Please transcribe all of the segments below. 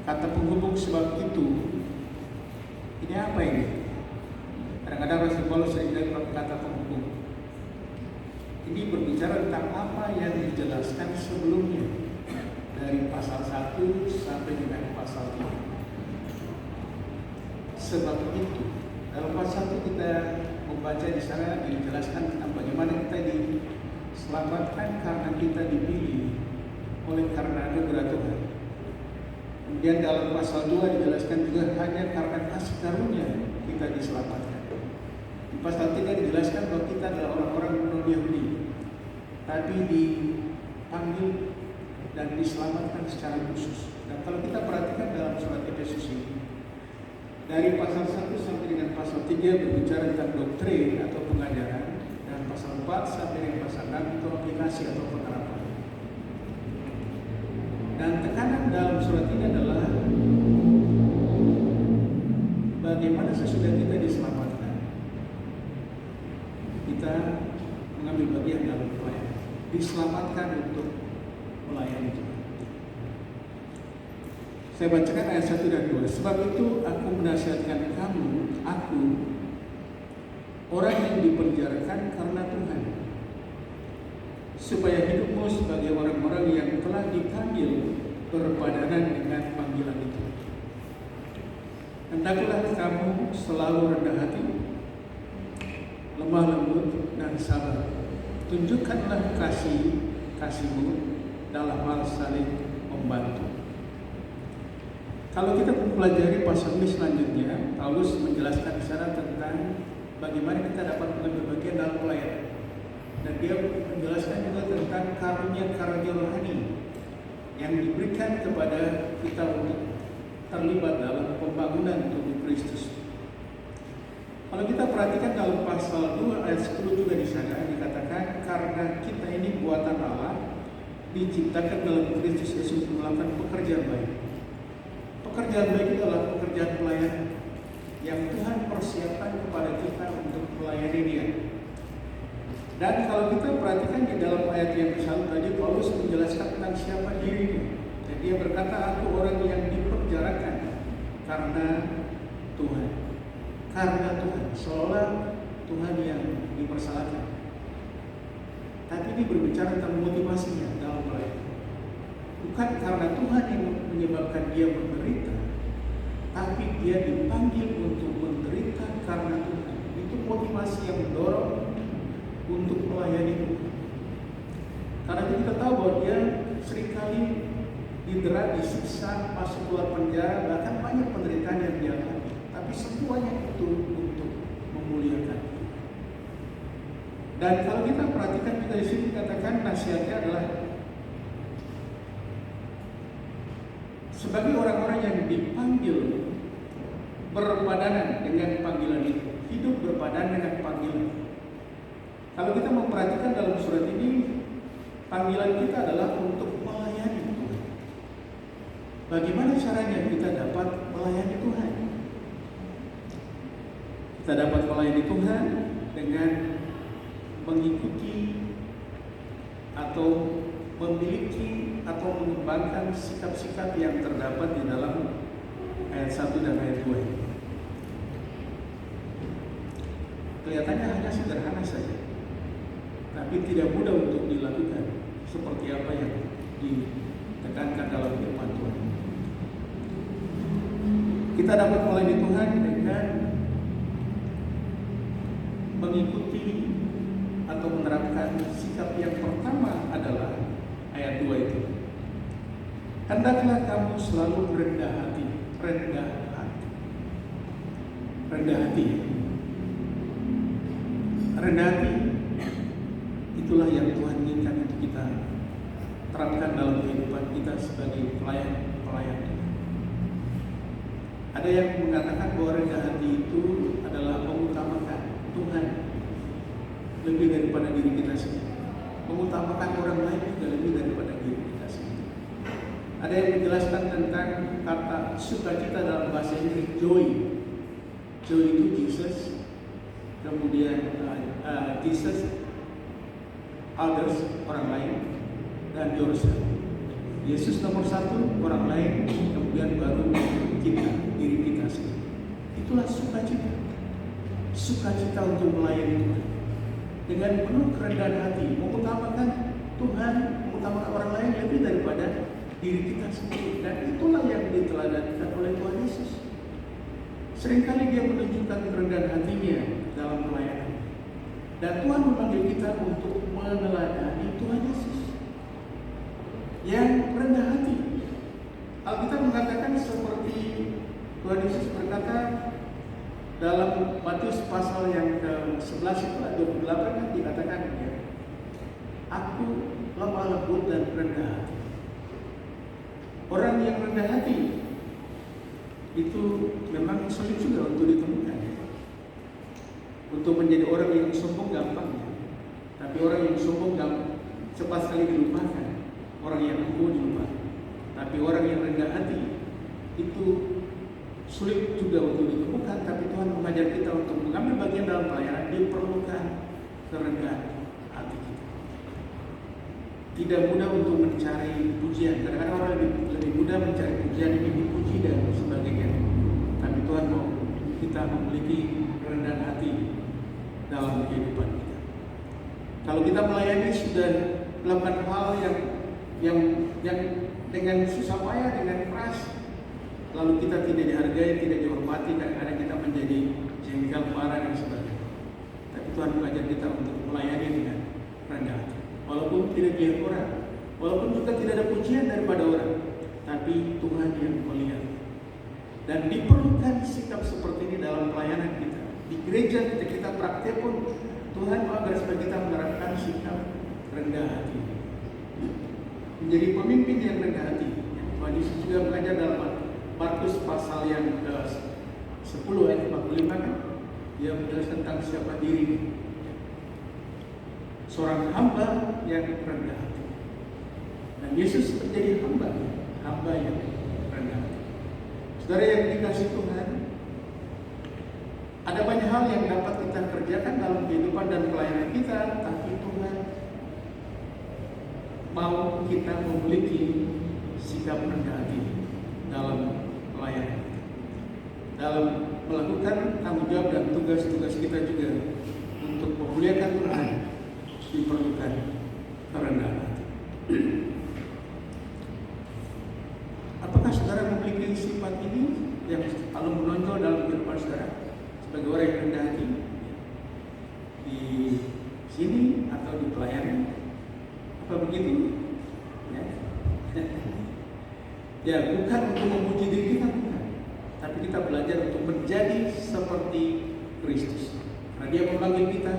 Kata penghubung sebab itu, ini apa ini? Kadang-kadang Rasul Paulus seringkali pakai kata penghubung. Ini berbicara tentang apa yang dijelaskan sebelumnya, dari pasal 1 sampai dengan pasal 3. Sebab itu, dalam pasal 1 kita membaca di sana dijelaskan tentang bagaimana kita diselamatkan karena kita dipilih oleh karena anugerah Tuhan. Kemudian dalam pasal 2 dijelaskan juga hanya karena kasih karunia kita diselamatkan. Di pasal 3 dijelaskan bahwa kita adalah orang-orang non-Yahudi, tapi dipanggil dan diselamatkan secara khusus. Dan kalau kita perhatikan dalam surat Efesus ini, dari pasal 1 sampai dengan pasal 3 berbicara tentang doktrin atau pengajaran, dan pasal 4 sampai dengan pasal 6 itu aplikasi atau penerapan. Dan tekanan dalam surat ini adalah bagaimana sesudah kita diselamatkan, kita mengambil bagian dalam pelayanan, diselamatkan untuk melayani Tuhan. Saya bacakan ayat 1 dan 2. Sebab itu aku menasihatkan kamu, aku, orang yang dipenjarakan karena Tuhan, supaya hidupmu sebagai orang-orang yang telah dipanggil berpadanan dengan panggilan itu. Hendaklah kamu selalu rendah hati, lemah lembut dan sabar. Tunjukkanlah kasihmu dalam hal saling membantu. Kalau kita mempelajari pasal ini selanjutnya, Paulus menjelaskan di sana tentang bagaimana kita dapat mengambil bagian dalam pelayanan. Dan dia menjelaskan juga tentang karunia-karunia rohani yang diberikan kepada kita untuk terlibat dalam pembangunan tubuh Kristus. Kalau kita perhatikan dalam pasal 2 ayat 10 juga di sana dikatakan karena kita ini buatan Allah, diciptakan dalam Kristus Yesus untuk melakukan pekerjaan baik. Pekerjaan baik itu adalah pekerjaan pelayanan yang Tuhan persiapkan kepada kita untuk melayani Dia. Dan kalau kita perhatikan di dalam ayat yang ke-1 tadi, Paulus menjelaskan tentang siapa dirinya. Dan dia berkata, aku orang yang dipenjarakan karena Tuhan. Karena Tuhan, seolah Tuhan yang dipersalahkan. Tapi ini berbicara tentang motivasinya dalam pelayanan. Bukan karena Tuhan yang menyebabkan dia menderita, tapi dia dipanggil untuk menderita karena Tuhan. Itu motivasi yang mendorong untuk melayani Tuhan. Karena kita tahu bahwa dia seringkali didera, disiksa, masuk keluar penjara, bahkan banyak penderitaan yang dia alami. Tapi semuanya itu untuk memuliakan. Dan kalau kita perhatikan juga di sini katakan nasihatnya adalah sebagai orang-orang yang dipanggil berpadanan dengan panggilan itu, hidup berpadanan dengan panggilan. Kalau kita memperhatikan dalam surat ini, panggilan kita adalah untuk melayani Tuhan. Bagaimana caranya kita dapat melayani Tuhan? Kita dapat melayani Tuhan dengan mengikuti atau memiliki atau mengembangkan sikap-sikap yang terdapat di dalam ayat 1 dan ayat 2 ini. Kelihatannya hanya sederhana saja, tapi tidak mudah untuk dilakukan seperti apa yang ditekankan dalam firman Tuhan. Kita dapat melayani Tuhan dengan mengikuti atau menerapkan sikap yang pertama adalah ayat 2 itu. Hendaklah kamu selalu rendah hati. Rendah hati. Rendah hati. Rendah hati. Itulah yang Tuhan inginkan untuk kita terapkan dalam kehidupan kita sebagai pelayan Tuhan. Ada yang mengatakan bahwa rendah hati itu adalah mengutamakan Tuhan lebih daripada diri kita sendiri, mengutamakan orang lain juga lebih daripada diri kita sendiri. Ada yang menjelaskan tentang kata sukacita dalam bahasa Inggris, joy. Joy itu Jesus, kemudian Jesus, others, orang lain, dan yourself. Yesus nomor satu, orang lain, kemudian baru kita, diri kita sendiri. Itulah sukacita. Sukacita untuk melayani Tuhan. Dengan penuh kerendahan hati, mengutamakan Tuhan, mengutamakan orang lain lebih daripada diri kita sendiri. Dan itulah yang diteladankan oleh Tuhan Yesus. Seringkali dia menunjukkan kerendahan hatinya dalam pelayanan. Dan Tuhan memanggil kita untuk meneladani Tuhan Yesus yang rendah hati. Alkitab mengatakan seperti Tuhan Yesus berkata dalam Matius pasal yang ke-11 itu ayat 28 kan dikatakan ya, aku lemah lembut dan rendah hati. Orang yang rendah hati itu memang sulit juga untuk ditemukan. Untuk menjadi orang yang sombong gampang, tapi orang yang sombong cepat sekali dilupakan. Orang yang angkuh dilupakan. Tapi orang yang rendah hati itu sulit juga untuk ditemukan. Tapi Tuhan mengajar kita untuk mengambil bagian dalam pelayanan, diperlukan kerendahan hati kita. Tidak mudah untuk mencari pujian. Kadang-kadang orang lebih mudah mencari pujian, ini dipuji dan sebagainya. Tapi Tuhan mau kita memiliki kerendahan hati dalam kehidupan kita. Kalau kita melayani sudah melakukan hal yang dengan susah payah, dengan keras, lalu kita tidak dihargai, tidak dihormati, kadang-kadang kita menjadi jengkel, marah dan sebagainya. Tapi Tuhan mengajar kita untuk melayani dengan rendah hati. Walaupun tidak dilihat orang, walaupun juga tidak ada pujian daripada orang, tapi Tuhan yang melihat. Dan diperlukan sikap seperti ini dalam pelayanan kita. Di gereja kita praktek pun Tuhan mau agar supaya kita menerapkan sikap rendah hati, menjadi pemimpin yang rendah hati. Tuhan Yesus juga mengajar dalam Markus pasal yang ke-10 ayat 45 kan, dia menjelaskan tentang siapa diri, seorang hamba yang rendah hati. Dan Yesus menjadi hamba yang rendah hati. Saudara yang dikasihi Tuhan, ada banyak hal yang dapat kita kerjakan dalam kehidupan dan pelayanan kita, tapi Tuhan mau kita memiliki sikap rendah hati dalam pelayanan, dalam melakukan tanggung jawab dan tugas-tugas kita juga untuk memuliakan Tuhan. Diperlukan kerendahan hati. Apakah saudara memiliki sifat ini yang paling menonjol dalam kehidupan saudara sebagai orang yang rendah hati di sini atau di pelayanan? Apa begitu? Ya, bukan untuk memuji diri kita, bukan. Tapi kita belajar untuk menjadi seperti Kristus. Karena Dia memanggil kita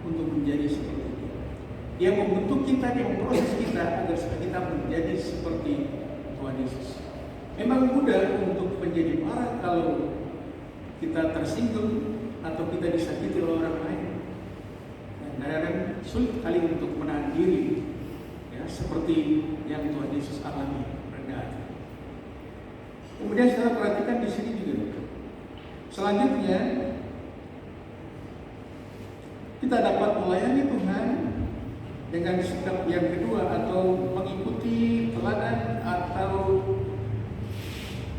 untuk menjadi seperti Dia. Dia membentuk kita, Dia memproses kita agar supaya kita menjadi seperti Tuhan Yesus. Memang mudah untuk menjadi marah kalau kita tersinggung atau kita disakiti oleh orang lain. Dan kadang-kadang sulit kali untuk menahan diri, ya, seperti yang Tuhan Yesus alami, rendah hati. Kemudian saudara perhatikan di sini juga. Selanjutnya kita dapat melayani Tuhan dengan sikap yang kedua, atau mengikuti teladan atau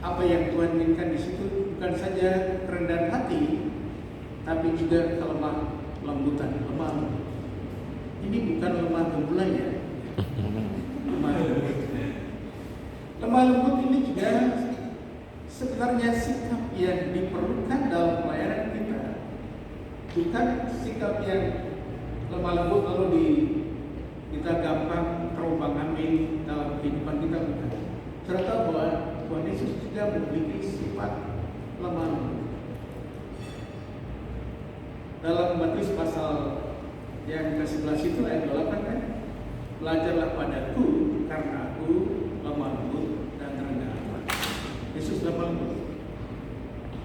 apa yang Tuhan inginkan di situ. Bukan saja kerendahan hati, tapi juga kelemah lembutan, lemah lembut. Ini bukan lemah gemulai ya. Lemah lembut ini juga sebenarnya sikap yang diperlukan dalam pelayanan kita. Bukan sikap yang lemah lembut lalu kita gampang terombang-ambing dalam kehidupan kita, bukan. Serta bahwa Tuhan Yesus juga memiliki sifat lemah lembut. Dalam Matius pasal yang ke-11 itu ayat 8 kan, belajarlah padaku karena aku lemah lembut dan rendah hati. Yesus lemah lembut.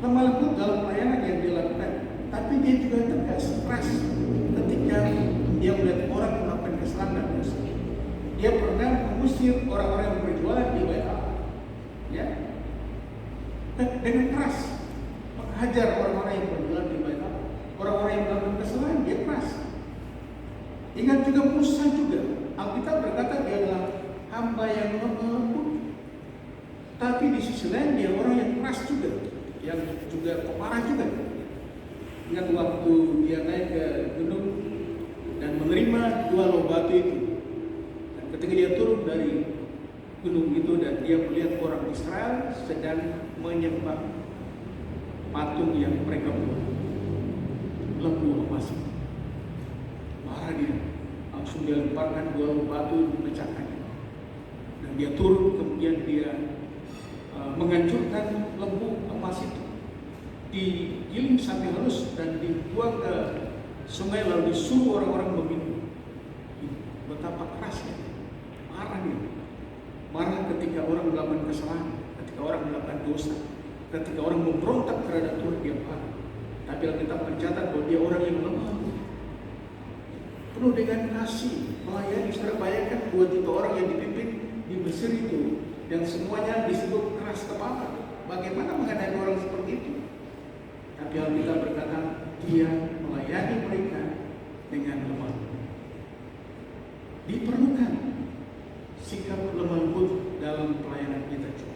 Lemah lembut dalam pelayanan yang dilakukan, tapi dia juga tegas, keras ketika dia melihat orang melakukan kesalahan dan dosa. Dia pernah mengusir orang-orang yang berjualan di bait Allah, ya, dengan keras menghajar orang-orang yang berjualan di bait Allah. Orang-orang yang melakukan kesalahan dia keras. Ingat juga Musa juga. Alkitab berkata dia adalah hamba yang lemah lembut. Tetapi di sisi lain dia orang yang keras juga, yang juga pemarah juga. Ingat waktu dia naik ke gunung dan menerima 2 loh batu itu, dan ketika dia turun dari gunung itu dan dia melihat orang Israel sedang menyembah patung yang mereka buat, lembu emas, marah dia, langsung dia lemparkan 2 loh batu, memecahkannya, dan dia turun, kemudian dia menghancurkan lembu emas itu, digiling sampai halus dan dibuang ke sungai, lalu disuruh orang-orang meminum. Betapa kerasnya, marah dia. Marah ketika orang melakukan kesalahan, ketika orang melakukan dosa, ketika orang memberontak terhadap Tuhan, dia marah. Tapi Alkitab mencatat bahwa dia orang yang lemah, penuh dengan kasih, melayani. Saudara bayangkan 2 juta orang yang dipimpin di Mesir itu, yang semuanya disebut keras kepala. Bagaimana menghadapi orang seperti itu? Tapi Alkitab berkata, dia melayani mereka dengan lemah. Diperlukan sikap lemah lembut dalam pelayanan kita juga.